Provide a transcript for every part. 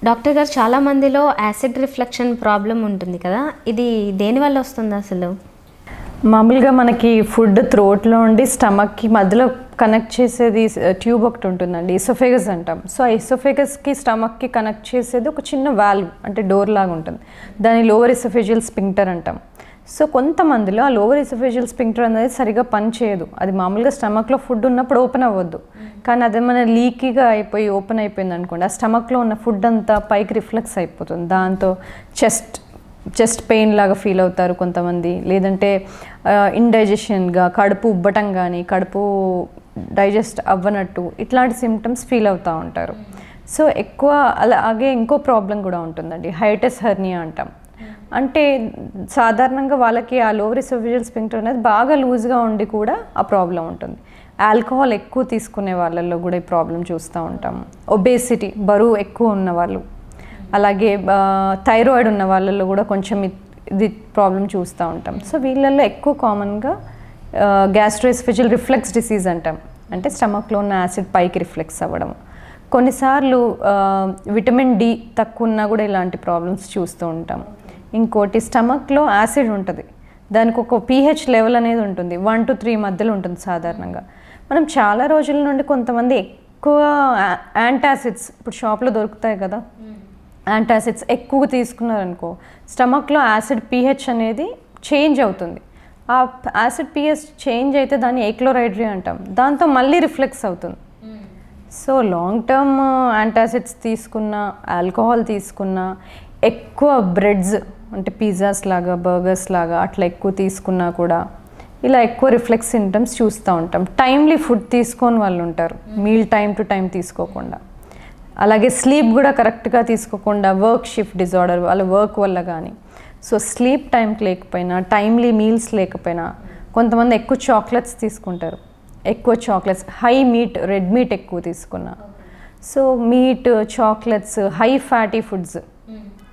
Doctor గారు, చాలా మందిలో యాసిడ్ రిఫ్లెక్షన్ ప్రాబ్లం ఉంటుంది కదా, ఇది దేనివల్ల వస్తుంది అసలు? మామూలుగా మనకి ఫుడ్ థ్రోట్లో ఉండి స్టమక్కి మధ్యలో కనెక్ట్ చేసేది ట్యూబ్ ఒకటి ఉంటుందండి, ఇసోఫేగస్ అంటాం. సో ఆ ఇసోఫేగస్కి స్టమక్కి కనెక్ట్ చేసేది ఒక చిన్న వాల్వ్, అంటే డోర్ లాగా ఉంటుంది. దాన్ని లోవర్ ఇసోఫేజియల్ స్పింక్టర్ అంటాం. సో కొంతమందిలో ఆ లోవర్ ఇసోఫేజియల్ స్పింక్టర్ అనేది సరిగా పనిచేయదు. అది మామూలుగా స్టమక్లో ఫుడ్ ఉన్నప్పుడు ఓపెన్ అవ్వద్దు, కానీ అదేమైనా లీకీగా అయిపోయి ఓపెన్ అయిపోయింది అనుకోండి, ఆ స్టమక్లో ఉన్న ఫుడ్ అంతా పైకి రిఫ్లెక్స్ అయిపోతుంది. దాంతో చెస్ట్ పెయిన్ లాగా ఫీల్ అవుతారు కొంతమంది, లేదంటే ఇండైజెషన్గా కడుపు ఉబ్బటం కానీ కడుపు డైజెస్ట్ అవ్వనట్టు ఇట్లాంటి సిమ్టమ్స్ ఫీల్ అవుతూ ఉంటారు. సో ఎక్కువ అలాగే ఇంకో ప్రాబ్లం కూడా ఉంటుందండి, హైటస్ హెర్నియా అంటాం. అంటే సాధారణంగా వాళ్ళకి ఆ లోవర్ ఇసోఫేజియల్ స్పింక్టర్ అనేది బాగా లూజ్గా ఉండి కూడా ఆ ప్రాబ్లం ఉంటుంది. ఆల్కహాల్ ఎక్కువ తీసుకునే వాళ్ళల్లో కూడా ఈ ప్రాబ్లం చూస్తూ ఉంటాం. ఒబేసిటీ, బరువు ఎక్కువ ఉన్న వాళ్ళు, అలాగే థైరాయిడ్ ఉన్న వాళ్ళల్లో కూడా కొంచెం ఇది ప్రాబ్లం చూస్తూ ఉంటాం. సో వీళ్ళల్లో ఎక్కువ కామన్గా గ్యాస్ట్రోఎసోఫేజియల్ రిఫ్లెక్స్ డిసీజ్ అంటాం. అంటే స్టమక్లో ఉన్న యాసిడ్ పైకి రిఫ్లెక్స్ అవ్వడం. కొన్నిసార్లు విటమిన్ డి తక్కువ ఉన్నా కూడా ఇలాంటి ప్రాబ్లమ్స్ చూస్తూ ఉంటాం. ఇంకోటి, స్టమక్లో యాసిడ్ ఉంటుంది, దానికి ఒక pH లెవెల్ అనేది ఉంటుంది, 1 to 3 మధ్యలో ఉంటుంది సాధారణంగా. మనం చాలా రోజుల నుండి కొంతమంది ఎక్కువ యాంటాసిడ్స్, ఇప్పుడు షాప్లో దొరుకుతాయి కదా, యాంటాసిడ్స్ ఎక్కువ తీసుకున్నారనుకో, స్టమక్లో యాసిడ్ pH అనేది చేంజ్ అవుతుంది. ఆ యాసిడ్ pH చేంజ్ అయితే దాన్ని ఏక్లోరైడ్రీ అంటాం, దాంతో మళ్ళీ రిఫ్లెక్స్ అవుతుంది. సో లాంగ్ టర్మ్ యాంటాసిడ్స్ తీసుకున్న, ఆల్కహాల్ తీసుకున్న, ఎక్కువ బ్రెడ్స్ అంటే పిజ్జాస్ లాగా బర్గర్స్ లాగా అట్లా ఎక్కువ తీసుకున్నా కూడా ఇలా ఎక్కువ రిఫ్లెక్స్ సింటమ్స్ చూస్తూ ఉంటాం. టైమ్లీ ఫుడ్ తీసుకొని వాళ్ళు ఉంటారు, మీల్ టైం టు టైం తీసుకోకుండా. అలాగే స్లీప్ కూడా కరెక్ట్గా తీసుకోకుండా, వర్క్ షిఫ్ట్ డిజార్డర్ వాళ్ళ వర్క్ వల్ల కానీ, సో స్లీప్ టైంకి లేకపోయినా, టైమ్లీ మీల్స్ లేకపోయినా, కొంతమంది ఎక్కువ చాక్లెట్స్ తీసుకుంటారు, ఎక్కువ chocolates, high meet, red meat ఎక్కువ తీసుకున్నా. So meet, chocolates, high fatty foods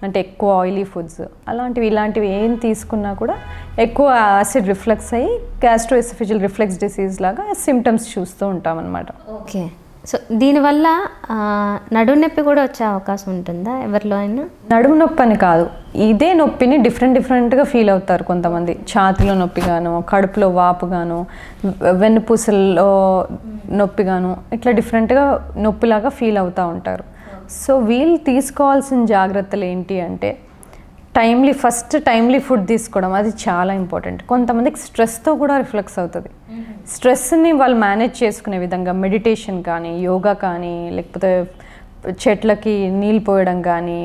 అంటే ఎక్కువ ఆయిలీ ఫుడ్స్, ఇలాంటివి ఏం తీసుకున్నా కూడా ఎక్కువ యాసిడ్ రిఫ్లెక్స్ అయ్యి గ్యాస్ట్రోఎసోఫేజియల్ రిఫ్లెక్స్ డిసీజ్ లాగా సిమ్టమ్స్ చూస్తూ ఉంటాం అన్నమాట. ఓకే. సో దీనివల్ల నడుము నొప్పి కూడా వచ్చే అవకాశం ఉంటుందా ఎవరిలో అయినా? నడుము నొప్పి అని కాదు, ఇదే నొప్పిని డిఫరెంట్గా ఫీల్ అవుతారు కొంతమంది. ఛాతీలో నొప్పిగాను, కడుపులో వాపుగాను, వెన్నుపూసల్లో నొప్పిగాను, ఇట్లా డిఫరెంట్గా నొప్పిలాగా ఫీల్ అవుతూ ఉంటారు. సో వీళ్ళు తీసుకోవాల్సిన జాగ్రత్తలు ఏంటి అంటే, టైమ్లీ ఫుడ్ తీసుకోవడం, అది చాలా ఇంపార్టెంట్. కొంతమందికి స్ట్రెస్తో కూడా రిఫ్లెక్స్ అవుతుంది. స్ట్రెస్ని వాళ్ళు మేనేజ్ చేసుకునే విధంగా మెడిటేషన్ కానీ, యోగా కానీ, లేకపోతే చెట్లకి నీళ్ళు పోయడం కానీ,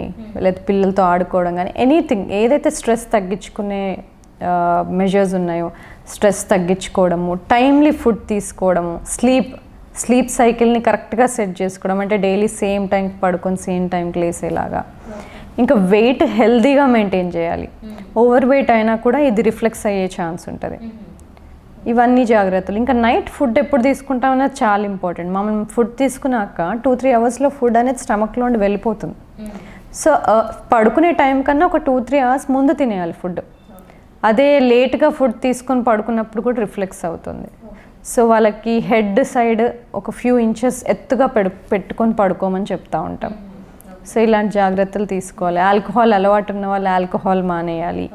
లేదా పిల్లలతో ఆడుకోవడం కానీ, ఎనీథింగ్ ఏదైతే స్ట్రెస్ తగ్గించుకునే మెజర్స్ ఉన్నాయో, స్ట్రెస్ తగ్గించుకోవడము, టైమ్లీ ఫుడ్ తీసుకోవడము, స్లీప్ సైకిల్ని కరెక్ట్గా సెట్ చేసుకోవడం, అంటే డైలీ సేమ్ టైంకి పడుకొని సేమ్ టైంకి లేసేలాగా. ఇంకా వెయిట్ హెల్తీగా మెయింటైన్ చేయాలి. ఓవర్ వెయిట్ అయినా కూడా ఇది రిఫ్లెక్స్ అయ్యే ఛాన్స్ ఉంటుంది. ఇవన్నీ జాగ్రత్తలు. ఇంకా నైట్ ఫుడ్ ఎప్పుడు తీసుకుంటాం అనేది చాలా ఇంపార్టెంట్. మనం ఫుడ్ తీసుకున్నాక 2-3 అవర్స్లో ఫుడ్ అనేది స్టమక్లో ఉండి వెళ్ళిపోతుంది. సో పడుకునే టైం కన్నా ఒక 2-3 అవర్స్ ముందు తినేయాలి ఫుడ్. అదే లేట్గా ఫుడ్ తీసుకొని పడుకున్నప్పుడు కూడా రిఫ్లెక్స్ అవుతుంది. సో వాళ్ళకి హెడ్ సైడ్ ఒక ఫ్యూ ఇంచెస్ ఎత్తుగా పెట్టుకొని పడుకోమని చెప్తూ ఉంటాం. సో ఇలాంటి జాగ్రత్తలు తీసుకోవాలి. ఆల్కహాల్ అలవాటు ఉన్న వాళ్ళు ఆల్కహాల్ మానేయాలి.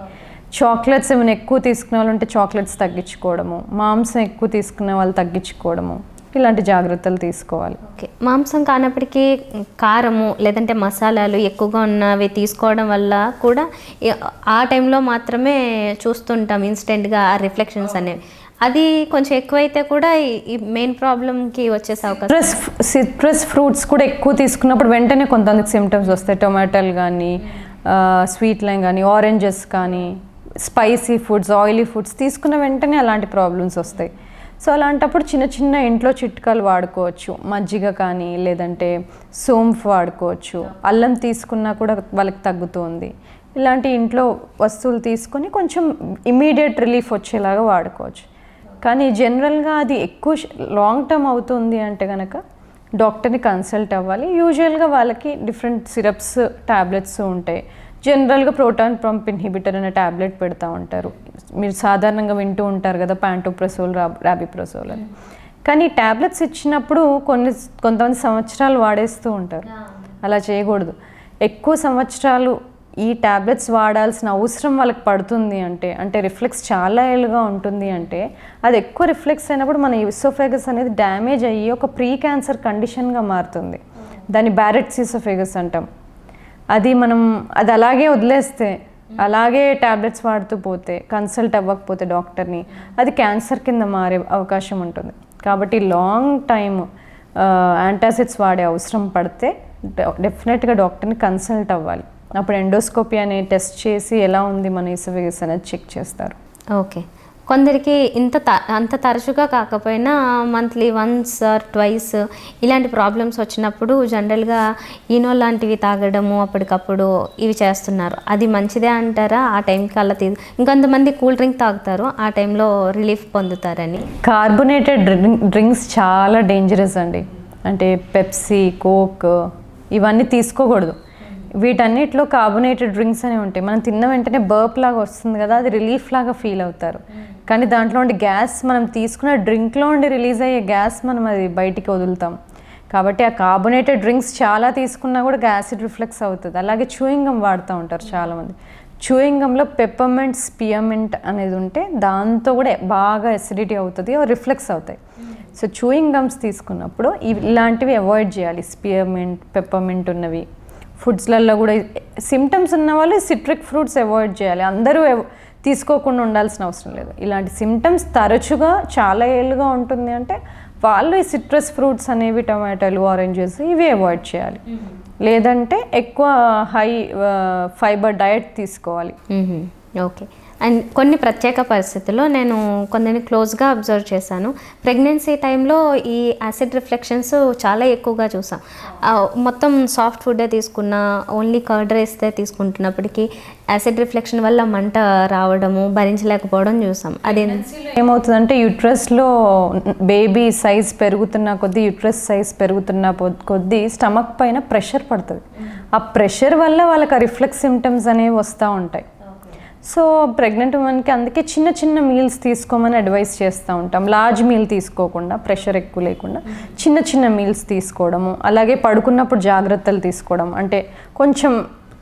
చాక్లెట్స్ ఏమైనా ఎక్కువ తీసుకునే వాళ్ళు ఉంటే చాక్లెట్స్ తగ్గించుకోవడము, మాంసం ఎక్కువ తీసుకునే వాళ్ళు తగ్గించుకోవడము, ఇలాంటి జాగ్రత్తలు తీసుకోవాలి. ఓకే. మాంసం కానప్పటికీ కారము లేదంటే మసాలాలు ఎక్కువగా ఉన్నవి తీసుకోవడం వల్ల కూడా ఆ టైంలో మాత్రమే చూస్తుంటాం ఇన్స్టెంట్గా ఆ రిఫ్లెక్షన్స్ అనేవి. అది కొంచెం ఎక్కువైతే కూడా ఈ మెయిన్ ప్రాబ్లంకి వచ్చేసే అవకాశం. సిట్రస్ ఫ్రూట్స్ కూడా ఎక్కువ తీసుకున్నప్పుడు వెంటనే కొంతమందికి సిమ్టమ్స్ వస్తాయి. టొమాటోలు కానీ, స్వీట్ లైమ్ కానీ, ఆరెంజెస్ కానీ, స్పైసీ ఫుడ్స్, ఆయిలీ ఫుడ్స్ తీసుకున్న వెంటనే అలాంటి ప్రాబ్లమ్స్ వస్తాయి. సో అలాంటప్పుడు చిన్న ఇంట్లో చిట్కాలు వాడుకోవచ్చు. మజ్జిగ కానీ, లేదంటే సోంపు వాడుకోవచ్చు. అల్లం తీసుకున్నా కూడా వాళ్ళకి తగ్గుతుంది. ఇలాంటి ఇంట్లో వస్తువులు తీసుకొని కొంచెం ఇమీడియట్ రిలీఫ్ వచ్చేలాగా వాడుకోవచ్చు. కానీ జనరల్గా అది ఎక్కువ లాంగ్ టర్మ్ అవుతుంది అంటే కనుక డాక్టర్ని కన్సల్ట్ అవ్వాలి. యూజువల్గా వాళ్ళకి డిఫరెంట్ సిరప్స్, ట్యాబ్లెట్స్ ఉంటాయి. జనరల్గా ప్రోటాన్ పంప్ ఇన్హిబిటర్ అనే ట్యాబ్లెట్ పెడతా ఉంటారు. మీరు సాధారణంగా వింటూ ఉంటారు కదా, ప్యాంటోప్రసోల్, రాబిప్రసోల్ అని. కానీ ట్యాబ్లెట్స్ ఇచ్చినప్పుడు కొంతమంది సంవత్సరాలు వాడేస్తూ ఉంటారు. అలా చేయకూడదు. ఎక్కువ సంవత్సరాలు ఈ ట్యాబ్లెట్స్ వాడాల్సిన అవసరం వాళ్ళకి పడుతుంది అంటే రిఫ్లెక్స్ చాలా ఏళ్ళుగా ఉంటుంది అంటే అది ఎక్కువ రిఫ్లెక్స్ అయినప్పుడు మన ఈసోఫేగస్ అనేది డ్యామేజ్ అయ్యి ఒక ప్రీ క్యాన్సర్ కండిషన్గా మారుతుంది. దాన్ని బ్యారెట్స్ ఈసోఫేగస్ అంటాం. అది అలాగే వదిలేస్తే, అలాగే ట్యాబ్లెట్స్ వాడుతూ పోతే, కన్సల్ట్ అవ్వకపోతే డాక్టర్ని, అది క్యాన్సర్ కింద మారే అవకాశం ఉంటుంది. కాబట్టి లాంగ్ టైమ్ యాంటాసిడ్స్ వాడే అవసరం పడితే డెఫినెట్గా డాక్టర్ని కన్సల్ట్ అవ్వాలి. అప్పుడు ఎండోస్కోపీ అనే టెస్ట్ చేసి ఎలా ఉంది మన ఈసోఫేగస్ అనేది చెక్ చేస్తారు. ఓకే. కొందరికి అంత తరచుగా కాకపోయినా మంత్లీ వన్స్ ఆర్ ట్వైస్ ఇలాంటి ప్రాబ్లమ్స్ వచ్చినప్పుడు జనరల్గా ఈనో లాంటివి తాగడము అప్పటికప్పుడు ఇవి చేస్తున్నారు. అది మంచిదే అంటారా? ఆ టైంకి అలా ఇంకొంతమంది కూల్ డ్రింక్ తాగుతారు, ఆ టైంలో రిలీఫ్ పొందుతారని. కార్బొనేటెడ్ డ్రింక్స్ చాలా డేంజరస్ అండి. అంటే పెప్సీ, కోక్ ఇవన్నీ తీసుకోకూడదు. వీటన్నిటిలో కార్బొనేటెడ్ డ్రింక్స్ అనేవి ఉంటాయి. మనం తిన్న వెంటనే బర్ప్ లాగా వస్తుంది కదా, అది రిలీఫ్ లాగా ఫీల్ అవుతారు. కానీ దాంట్లో ఉండే గ్యాస్, మనం తీసుకున్న డ్రింక్లో ఉండి రిలీజ్ అయ్యే గ్యాస్ మనం అది బయటికి వదులుతాం. కాబట్టి ఆ కార్బొనేటెడ్ డ్రింక్స్ చాలా తీసుకున్నా కూడా యాసిడ్ రిఫ్లెక్స్ అవుతుంది. అలాగే చూయింగ్ గమ్ వాడుతూ ఉంటారు చాలామంది. చూయింగ్ గమ్లో పెప్పర్మెంట్, స్పియర్మెంట్ అనేది ఉంటే దాంతో కూడా బాగా ఎసిడిటీ అవుతుంది, రిఫ్లెక్స్ అవుతాయి. సో చూయింగ్ గమ్స్ తీసుకున్నప్పుడు ఇలాంటివి అవాయిడ్ చేయాలి. స్పియర్మెంట్, పెప్పర్మెంట్ ఉన్నవి. ఫుడ్స్లలో కూడా సిమ్టమ్స్ ఉన్న వాళ్ళు సిట్రిక్ ఫ్రూట్స్ అవాయిడ్ చేయాలి. అందరూ తీసుకోకుండా ఉండాల్సిన అవసరం లేదు. ఇలాంటి సిమ్టమ్స్ తరచుగా చాలా ఏళ్ళుగా ఉంటుంది అంటే వాళ్ళు ఈ సిట్రస్ ఫ్రూట్స్ అనేవి, టమాటాలు, ఆరెంజెస్ ఇవి అవాయిడ్ చేయాలి. లేదంటే ఎక్కువ హై ఫైబర్ డయట్ తీసుకోవాలి. ఓకే. అండ్ కొన్ని ప్రత్యేక పరిస్థితుల్లో నేను కొందరిని క్లోజ్గా అబ్జర్వ్ చేశాను. ప్రెగ్నెన్సీ టైంలో ఈ యాసిడ్ రిఫ్లెక్షన్స్ చాలా ఎక్కువగా చూసాం. మొత్తం సాఫ్ట్ ఫుడ్డే తీసుకున్నా, ఓన్లీ కర్డ్ రైస్తే తీసుకుంటున్నప్పటికీ యాసిడ్ రిఫ్లెక్షన్ వల్ల మంట రావడము, భరించలేకపోవడం చూసాం. అది ఏమవుతుందంటే యూట్రస్లో బేబీ సైజ్ పెరుగుతున్న కొద్దీ, యూట్రస్ సైజ్ పెరుగుతున్న కొద్దీ స్టమక్ పైన ప్రెషర్ పడుతుంది. ఆ ప్రెషర్ వల్ల వాళ్ళకి ఆ రిఫ్లెక్స్ సిమ్టమ్స్ అనేవి వస్తూ ఉంటాయి. సో ప్రెగ్నెంట్ ఉమెన్కి అందుకే చిన్న చిన్న మీల్స్ తీసుకోమని అడ్వైస్ చేస్తూ ఉంటాం. లార్జ్ మీల్ తీసుకోకుండా, ప్రెషర్ ఎక్కువ లేకుండా చిన్న చిన్న మీల్స్ తీసుకోవడము. అలాగే పడుకున్నప్పుడు జాగ్రత్తలు తీసుకోవడం, అంటే కొంచెం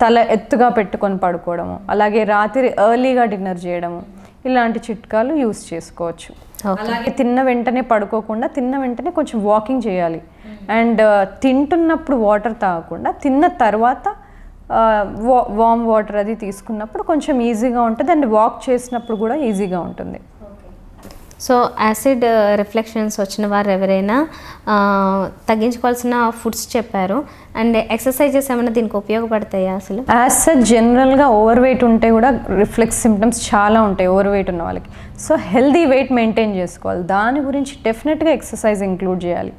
తల ఎత్తుగా పెట్టుకొని పడుకోవడము. అలాగే రాత్రి ఎర్లీగా డిన్నర్ చేయడము. ఇలాంటి చిట్కాలు యూస్ చేసుకోవచ్చు. అలాగే తిన్న వెంటనే పడుకోకుండా, తిన్న వెంటనే కొంచెం వాకింగ్ చేయాలి. అండ్ తింటున్నప్పుడు వాటర్ తాగకుండా, తిన్న తర్వాత వామ్ వాటర్ అది తీసుకున్నప్పుడు కొంచెం ఈజీగా ఉంటుంది. అండ్ వాక్ చేసినప్పుడు కూడా ఈజీగా ఉంటుంది. సో యాసిడ్ రిఫ్లెక్షన్స్ వచ్చిన వారు ఎవరైనా తగ్గించుకోవాల్సిన ఫుడ్స్ చెప్పారు. అండ్ ఎక్సర్సైజెస్ ఏమైనా దీనికి ఉపయోగపడతాయా అసలు? యాజ్ సచ్ జనరల్గా ఓవర్ వెయిట్ ఉంటే కూడా రిఫ్లెక్స్ సిమ్టమ్స్ చాలా ఉంటాయి ఓవర్ వెయిట్ ఉన్న వాళ్ళకి. సో హెల్దీ వెయిట్ మెయింటైన్ చేసుకోవాలి. దాని గురించి డెఫినెట్గా ఎక్సర్సైజ్ ఇంక్లూడ్ చేయాలి.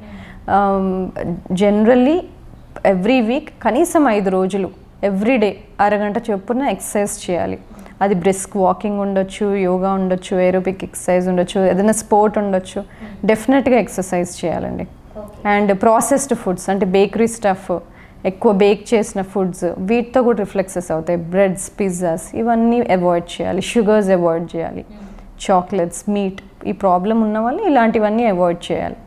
జనరల్లీ ఎవ్రీ వీక్ కనీసం 5 రోజులు ఎవ్రీడే అరగంట చొప్పున ఎక్సర్సైజ్ చేయాలి. అది బ్రిస్క్ వాకింగ్ ఉండొచ్చు, యోగా ఉండొచ్చు, ఏరోబిక్ ఎక్సర్సైజ్ ఉండొచ్చు, ఏదైనా స్పోర్ట్ ఉండొచ్చు. డెఫినెట్గా ఎక్సర్సైజ్ చేయాలండి. అండ్ ప్రాసెస్డ్ ఫుడ్స్ అంటే బేకరీ స్టఫ్, ఎక్కువ బేక్ చేసిన ఫుడ్స్, వీటితో కూడా రిఫ్లెక్సెస్ అవుతాయి. బ్రెడ్స్, పిజ్జాస్ ఇవన్నీ అవాయిడ్ చేయాలి. షుగర్స్ అవాయిడ్ చేయాలి. చాక్లెట్స్, మీట్, ఈ ప్రాబ్లం ఉన్న వాళ్ళు ఇలాంటివన్నీ అవాయిడ్ చేయాలి.